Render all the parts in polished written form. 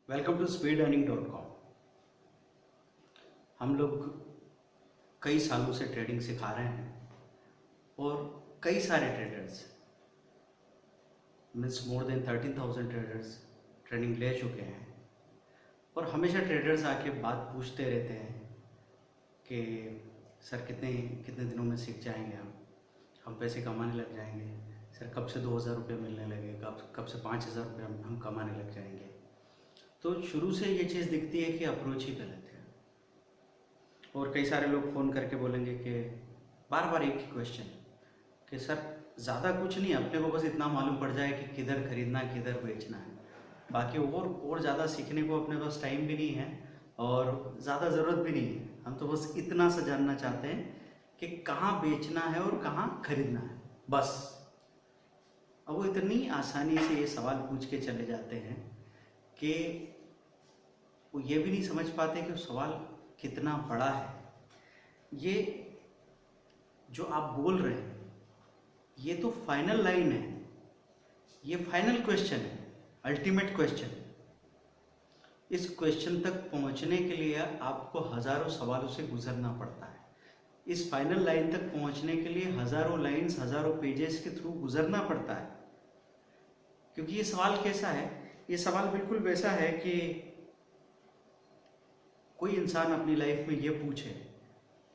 Welcome to speedearning.com। हम लोग कई सालों से ट्रेडिंग सिखा रहे हैं और कई सारे traders means more than 13,000 traders training ले चुके हैं। और हमेशा ट्रेडर्स आके बात पूछते रहते हैं कि सर कितने कितने दिनों में सीख जाएंगे, हम पैसे कमाने लग जाएंगे। सर कब से 2,000 रुपये मिलने लगे, कब से 5,000 रुपये हम कमाने लग जाएंगे। तो शुरू से ये चीज़ दिखती है कि अप्रोच ही गलत है। और कई सारे लोग फ़ोन करके बोलेंगे कि बार बार एक ही क्वेश्चन कि सर ज़्यादा कुछ नहीं, अपने को बस इतना मालूम पड़ जाए कि किधर खरीदना है किधर बेचना है, बाकी और ज़्यादा सीखने को अपने पास टाइम भी नहीं है और ज़्यादा ज़रूरत भी नहीं है। हम तो बस इतना सा जानना चाहते हैं कि कहाँ बेचना है और कहाँ खरीदना है, बस। अब वो इतनी आसानी से ये सवाल पूछ के चले जाते हैं कि वो ये भी नहीं समझ पाते कि सवाल कितना बड़ा है। ये जो आप बोल रहे हैं ये तो फाइनल लाइन है, ये फाइनल क्वेश्चन है, अल्टीमेट क्वेश्चन। इस क्वेश्चन तक पहुंचने के लिए आपको हजारों सवालों से गुजरना पड़ता है। इस फाइनल लाइन तक पहुंचने के लिए हजारों लाइंस, हजारों पेजेस के थ्रू गुजरना पड़ता है। क्योंकि ये सवाल कैसा है, ये सवाल बिल्कुल वैसा है कि कोई इंसान अपनी लाइफ में ये पूछे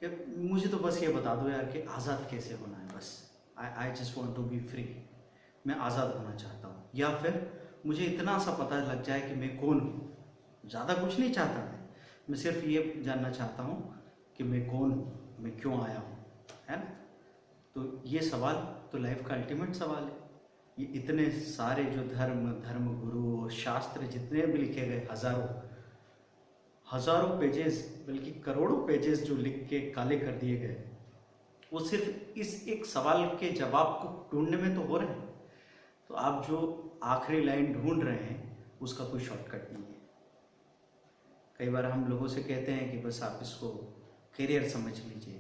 कि मुझे तो बस ये बता दो यार कि आज़ाद कैसे होना है, बस I just want to be free, मैं आज़ाद होना चाहता हूँ। या फिर मुझे इतना सा पता लग जाए कि मैं कौन हूँ, ज़्यादा कुछ नहीं चाहता मैं सिर्फ ये जानना चाहता हूँ कि मैं कौन हूँ, मैं क्यों आया हूँ, है ना। तो ये सवाल तो लाइफ का अल्टीमेट सवाल है। ये इतने सारे जो धर्म गुरु और शास्त्र जितने भी लिखे गए, हजारों पेजेस बल्कि करोड़ों पेजेस जो लिख के काले कर दिए गए, वो सिर्फ इस एक सवाल के जवाब को ढूंढने में तो हो रहे हैं। तो आप जो आखिरी लाइन ढूंढ रहे हैं उसका कोई शॉर्टकट नहीं है। कई बार हम लोगों से कहते हैं कि बस आप इसको कैरियर समझ लीजिए,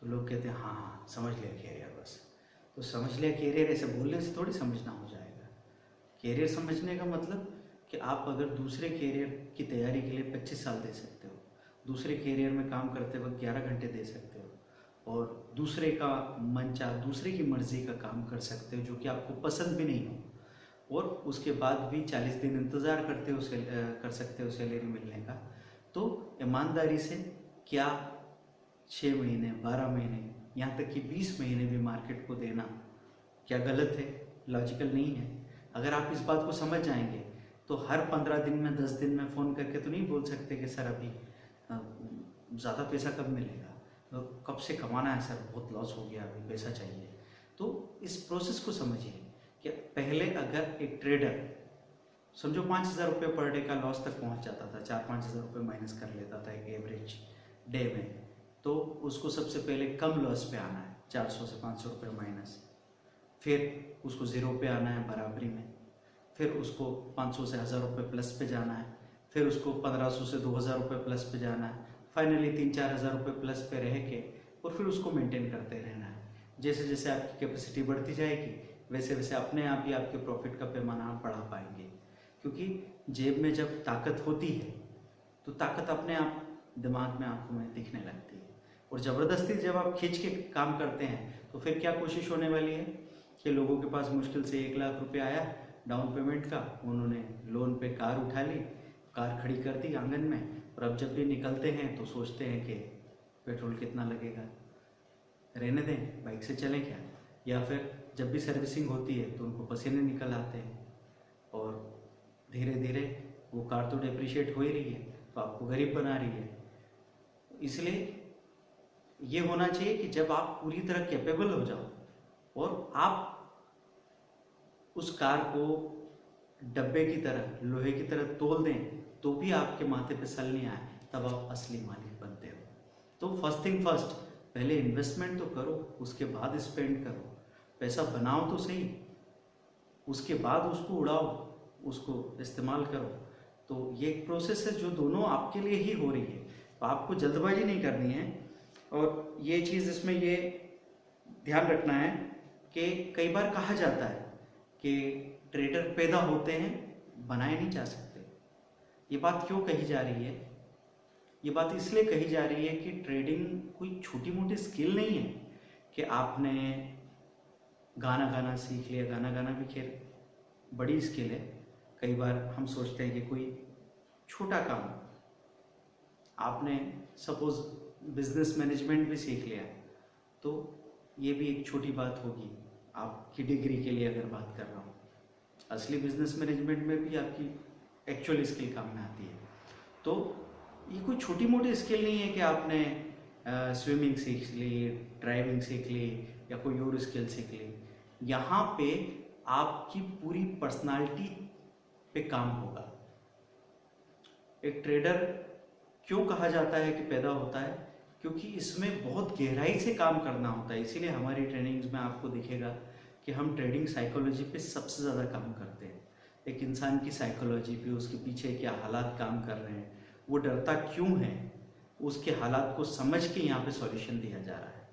तो लोग कहते हैं हाँ समझ लिया कैरियर, बस। तो समझ लिया कैरियर ऐसे बोलने से थोड़ी समझना हो जाएगा। कैरियर समझने का मतलब कि आप अगर दूसरे कैरियर की तैयारी के लिए 25 साल दे सकते हो, दूसरे कैरियर में काम करते वक्त 11 घंटे दे सकते हो और दूसरे का मन चाह दूसरे की मर्जी का काम कर सकते हो जो कि आपको पसंद भी नहीं हो, और उसके बाद भी 40 दिन इंतज़ार कर सकते हो सैलरी मिलने का, तो ईमानदारी से क्या 6 महीने, 12 महीने, यहाँ तक कि 20 महीने भी मार्केट को देना क्या गलत है? लॉजिकल नहीं है। अगर आप इस बात को समझ जाएंगे तो हर 15 दिन में, 10 दिन में फ़ोन करके तो नहीं बोल सकते कि सर अभी ज़्यादा पैसा कब मिलेगा, तो कब से कमाना है सर, बहुत लॉस हो गया, अभी पैसा चाहिए। तो इस प्रोसेस को समझिए कि पहले अगर एक ट्रेडर समझो 5,000 रुपये पर डे का लॉस तक पहुंच जाता था, 4-5 हज़ार रुपये माइनस कर लेता था एक एवरेज डे में, तो उसको सबसे पहले कम लॉस पे आना है, 400 से 500 रुपये माइनस। फिर उसको ज़ीरो पे आना है, बराबरी में। फिर उसको 500 से 1,000 रुपये प्लस पे जाना है। फिर उसको 1,500 से 2,000 रुपये प्लस पे जाना है। फाइनली 3-4 हज़ार रुपये प्लस पे रह के और फिर उसको मेंटेन करते रहना है। जैसे जैसे आपकी कैपेसिटी बढ़ती जाएगी वैसे वैसे अपने आप ही आपके प्रॉफिट का पैमाना आप बढ़ा पाएंगे। क्योंकि जेब में जब ताकत होती है तो ताकत अपने आप दिमाग में, आंखों में दिखने लगती है। और ज़बरदस्ती जब आप खींच के काम करते हैं तो फिर क्या कोशिश होने वाली है कि लोगों के पास मुश्किल से 1 लाख रुपये आया डाउन पेमेंट का, उन्होंने लोन पे कार उठा ली, कार खड़ी कर दी आंगन में, और अब जब भी निकलते हैं तो सोचते हैं कि पेट्रोल कितना लगेगा, रहने दें, बाइक से चलें क्या। या फिर जब भी सर्विसिंग होती है तो उनको पसीने निकल आते हैं और धीरे धीरे वो कार तो डिप्रिशिएट हो ही रही है, तो आपको गरीब बना रही है। इसलिए ये होना चाहिए कि जब आप पूरी तरह कैपेबल हो जाओ और आप उस कार को डब्बे की तरह, लोहे की तरह तोल दें तो भी आपके माथे पे सल नहीं आए, तब आप असली मालिक बनते हो। तो फर्स्ट थिंग फर्स्ट, पहले इन्वेस्टमेंट तो करो, उसके बाद स्पेंड करो, पैसा बनाओ तो सही, उसके बाद उसको उड़ाओ, उसको इस्तेमाल करो। तो ये एक प्रोसेस है जो दोनों आपके लिए ही हो रही है, तो आपको जल्दबाजी नहीं करनी है। और ये चीज़ इसमें ये ध्यान रखना है कि कई बार कहा जाता है कि ट्रेडर पैदा होते हैं, बनाए नहीं जा सकते। ये बात क्यों कही जा रही है? ये बात इसलिए कही जा रही है कि ट्रेडिंग कोई छोटी मोटी स्किल नहीं है कि आपने गाना गाना सीख लिया। गाना गाना भी खैर बड़ी स्किल है। कई बार हम सोचते हैं कि कोई छोटा काम, आपने सपोज बिजनेस मैनेजमेंट भी सीख लिया, तो ये भी एक छोटी बात होगी आपकी डिग्री के लिए अगर बात कर रहा हूँ। असली बिजनेस मैनेजमेंट में भी आपकी एक्चुअल स्किल काम में आती है। तो ये कोई छोटी मोटी स्किल नहीं है कि आपने स्विमिंग सीख ली, ड्राइविंग सीख ली या कोई और स्किल सीख ली। यहाँ पे आपकी पूरी पर्सनालिटी पे काम होगा। एक ट्रेडर क्यों कहा जाता है कि पैदा होता है? क्योंकि इसमें बहुत गहराई से काम करना होता है। इसीलिए हमारी ट्रेनिंग्स में आपको दिखेगा कि हम ट्रेडिंग साइकोलॉजी पे सबसे ज़्यादा काम करते हैं। एक इंसान की साइकोलॉजी पे, उसके पीछे क्या हालात काम कर रहे हैं, वो डरता क्यों है, उसके हालात को समझ के यहाँ पे सॉल्यूशन दिया जा रहा है।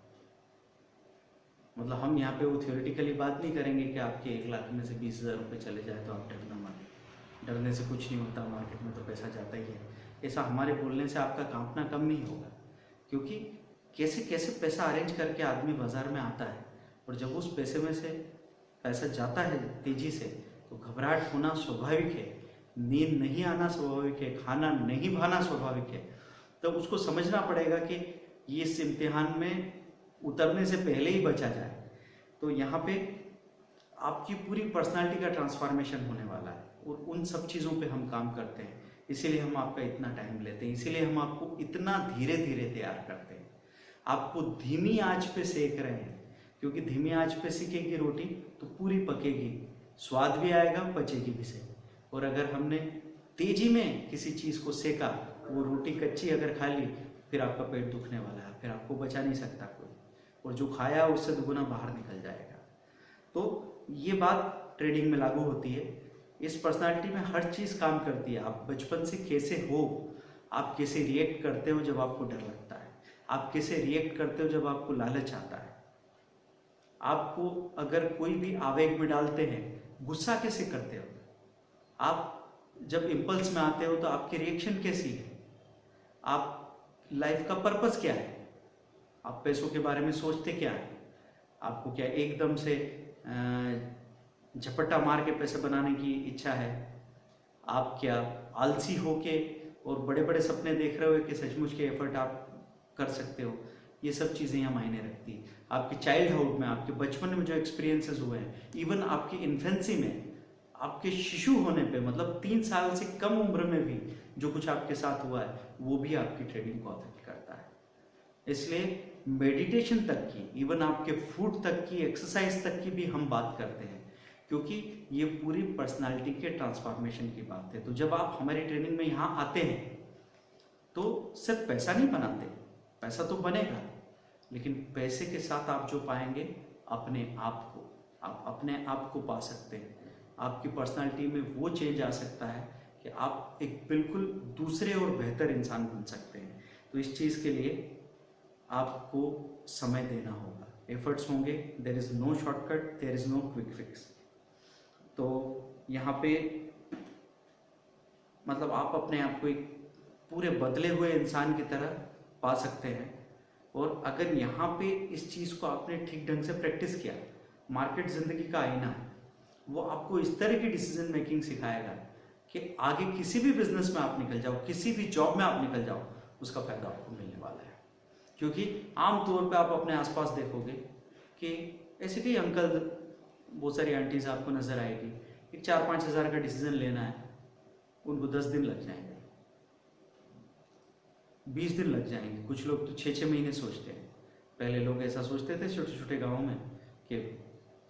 मतलब हम यहाँ पे वो थ्योरेटिकली बात नहीं करेंगे कि आपके 1 लाख में से 20,000 रुपये चले जाए तो आप डरना मत। डरने से कुछ नहीं होता, मार्केट में तो पैसा जाता ही है। ऐसा हमारे बोलने से आपका कांपना कम नहीं होगा, क्योंकि कैसे कैसे पैसा अरेंज करके आदमी बाजार में आता है, और जब उस पैसे में से पैसा जाता है तेजी से तो घबराहट होना स्वाभाविक है, नींद नहीं आना स्वाभाविक है, खाना नहीं भाना स्वाभाविक है। तो उसको समझना पड़ेगा कि ये इस इम्तिहान में उतरने से पहले ही बचा जाए। तो यहाँ पे आपकी पूरी पर्सनालिटी का ट्रांसफॉर्मेशन होने वाला है, और उन सब चीज़ों पे हम काम करते हैं। इसीलिए हम आपका इतना टाइम लेते हैं, इसीलिए हम आपको इतना धीरे धीरे तैयार करते हैं, आपको धीमी आंच पे सेक रहे हैं। क्योंकि धीमी आंच पे सिकेगी रोटी तो पूरी पकेगी, स्वाद भी आएगा, पचेगी भी सही। और अगर हमने तेजी में किसी चीज़ को सेका, वो रोटी कच्ची अगर खा ली, फिर आपका पेट दुखने वाला है, फिर आपको बचा नहीं सकता कोई, और जो खाया उससे दुगुना बाहर निकल जाएगा। तो ये बात ट्रेडिंग में लागू होती है। इस पर्सनालिटी में हर चीज़ काम करती है। आप बचपन से कैसे हो, आप कैसे रिएक्ट करते हो जब आपको डर लगता है, आप कैसे रिएक्ट करते हो जब आपको लालच आता है, आपको अगर कोई भी आवेग में डालते हैं, गुस्सा कैसे करते हो, आप जब इम्पल्स में आते हो तो आपकी रिएक्शन कैसी है, आप लाइफ का पर्पस क्या है, आप पैसों के बारे में सोचते क्या है, आपको क्या एकदम से झपट्टा मार के पैसे बनाने की इच्छा है, आप क्या आलसी हो के और बड़े बड़े सपने देख रहे हो कि सचमुच के एफर्ट आप कर सकते हो। ये सब चीज़ें यहाँ मायने रखती है। आपके चाइल्डहुड में, आपके बचपन में जो एक्सपीरियंसेस हुए हैं, इवन आपकी इन्फेंसी में, आपके शिशु होने पे, मतलब 3 साल से कम उम्र में भी जो कुछ आपके साथ हुआ है, वो भी आपकी ट्रेडिंग को अफेक्ट करता है। इसलिए मेडिटेशन तक की, इवन आपके फूड तक की, एक्सरसाइज तक की भी हम बात करते हैं, क्योंकि ये पूरी पर्सनालिटी के ट्रांसफॉर्मेशन की बात है। तो जब आप हमारी ट्रेनिंग में यहाँ आते हैं तो सिर्फ पैसा नहीं बनाते, पैसा तो बनेगा, लेकिन पैसे के साथ आप जो पाएंगे अपने आप को, आप अपने आप को पा सकते हैं। आपकी पर्सनालिटी में वो चेंज आ सकता है कि आप एक बिल्कुल दूसरे और बेहतर इंसान बन सकते हैं। तो इस चीज़ के लिए आपको समय देना होगा, एफर्ट्स होंगे। There is no shortcut, there is no quick fix. तो यहाँ पे मतलब आप अपने आप को एक पूरे बदले हुए इंसान की तरह पा सकते हैं। और अगर यहाँ पे इस चीज़ को आपने ठीक ढंग से प्रैक्टिस किया, मार्केट ज़िंदगी का आईना है, वो आपको इस तरह की डिसीजन मेकिंग सिखाएगा कि आगे किसी भी बिजनेस में आप निकल जाओ, किसी भी जॉब में आप निकल जाओ, उसका फ़ायदा आपको मिलने वाला है। क्योंकि आमतौर पे आप अपने आसपास देखोगे कि ऐसे कई अंकल, बहुत सारी आंटीज आपको नज़र आएगी, एक 4-5 हज़ार का डिसीजन लेना है, उनको 10 दिन लग जाएंगे, 20 दिन लग जाएंगे। कुछ लोग तो 6-6 महीने सोचते हैं। पहले लोग ऐसा सोचते थे छोटे छोटे गाँव में कि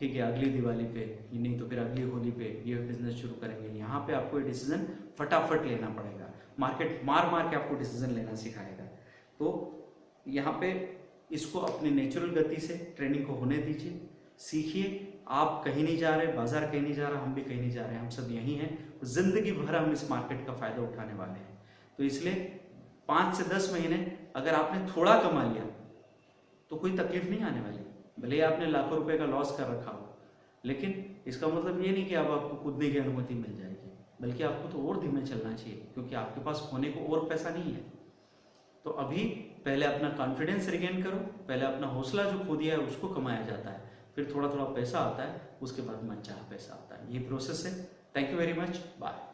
ठीक है अगली दिवाली पे, नहीं तो फिर अगली होली पे ये बिजनेस शुरू करेंगे। यहाँ पे आपको ये डिसीजन फटाफट लेना पड़ेगा, मार्केट मार मार के आपको डिसीजन लेना सिखाएगा। तो यहाँ पे इसको अपनी नेचुरल गति से ट्रेनिंग को होने दीजिए, सीखिए। आप कहीं नहीं जा रहे, बाजार कहीं नहीं जा रहा, हम भी कहीं नहीं जा रहे, हम सब यहीं हैं। जिंदगी भर हम इस मार्केट का फ़ायदा उठाने वाले हैं। तो इसलिए 5 से 10 महीने अगर आपने थोड़ा कमा लिया तो कोई तकलीफ नहीं आने वाली। भले ही आपने लाखों रुपए का लॉस कर रखा हो, लेकिन इसका मतलब ये नहीं कि अब आपको कूदने की अनुमति मिल जाएगी। बल्कि आपको तो और धीमे चलना चाहिए, क्योंकि आपके पास खोने को और पैसा नहीं है। तो अभी पहले अपना कॉन्फिडेंस रिगेन करो, पहले अपना हौसला जो खो दिया है उसको कमाया जाता है, फिर थोड़ा थोड़ा पैसा आता है, उसके बाद मनचाहा पैसा आता है। ये प्रोसेस है। Thank you very much, bye.